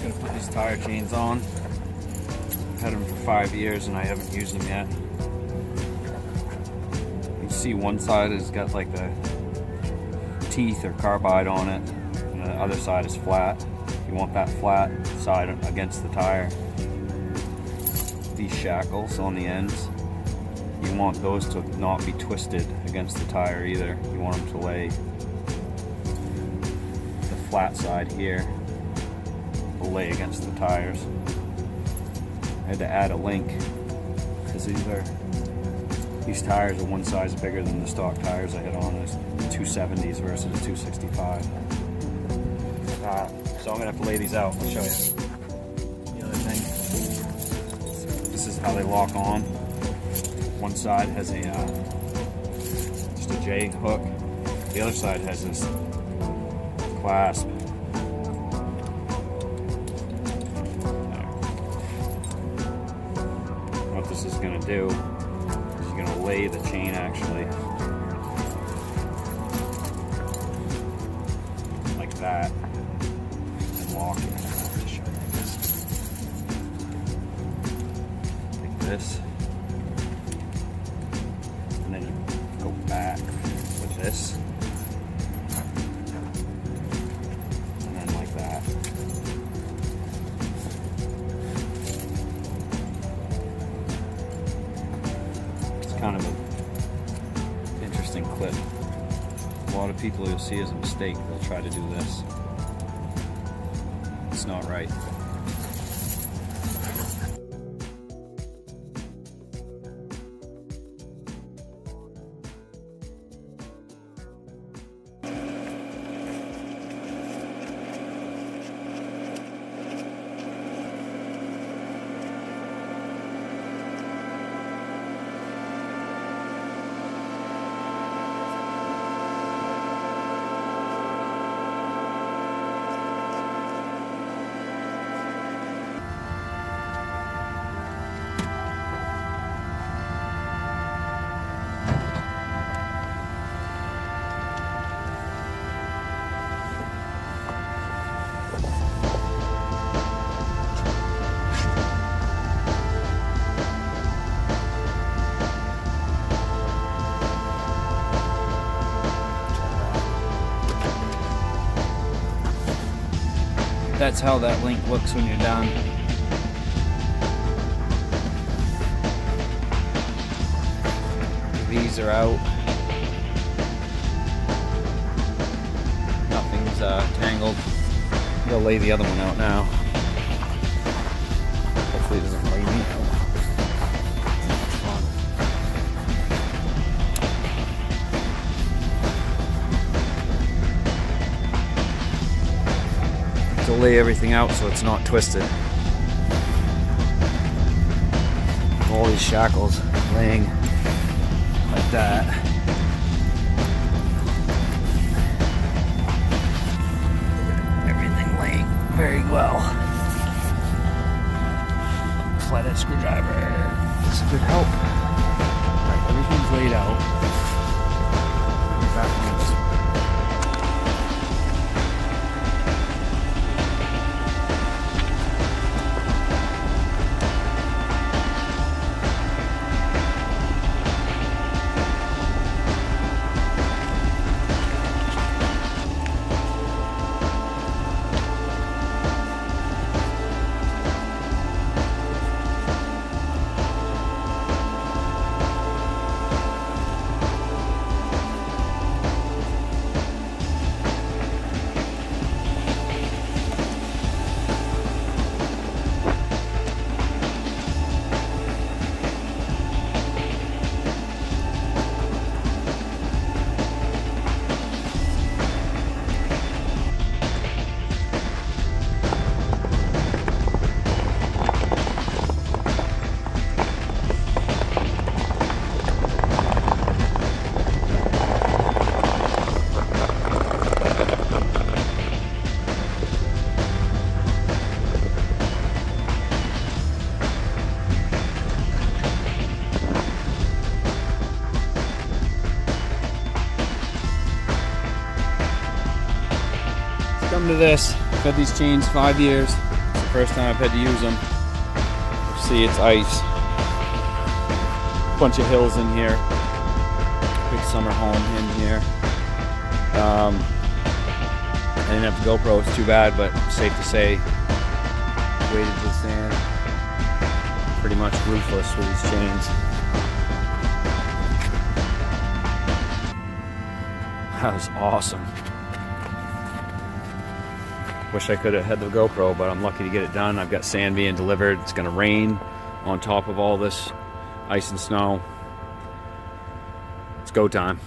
Gonna put these tire chains on. I've had them for 5 years and I haven't used them yet. You see one side has got like the teeth or carbide on it, and the other side is flat. You want that flat side against the tire. These shackles on the ends, you want those to not be twisted against the tire either. You want them to lay the flat side here will lay against the tires. I had to add a link because these tires are one size bigger than the stock tires I had on. It's 270s versus 265. So I'm gonna have to lay these out. I'll show you. The other thing, this is how they lock on. One side has a just a J hook. The other side has this clasp. What this is going to do is you're going to lay the chain actually like that and lock it. Like this. And then you go back with this. And then like that. Kind of an interesting clip. A lot of people you'll see as a mistake, they'll try to do this. It's not right. That's how that link looks when you're done. These are out. Nothing's tangled. I'll lay the other one out now. Hopefully it doesn't lay me out. To lay everything out so it's not twisted. All these shackles laying like that. Everything laying very well. Flathead screwdriver. This could help. Alright, everything's laid out. Back on this. Come to this. I've had these chains 5 years. First time I've had to use them. See, it's ice. Bunch of hills in here. Big summer home in here. I didn't have the GoPro, it's too bad, but safe to say, weighted with sand. Pretty much ruthless with these chains. That was awesome. Wish I could have had the GoPro, but I'm lucky to get it done. I've got sand being delivered. It's gonna rain on top of all this ice and snow. It's go time.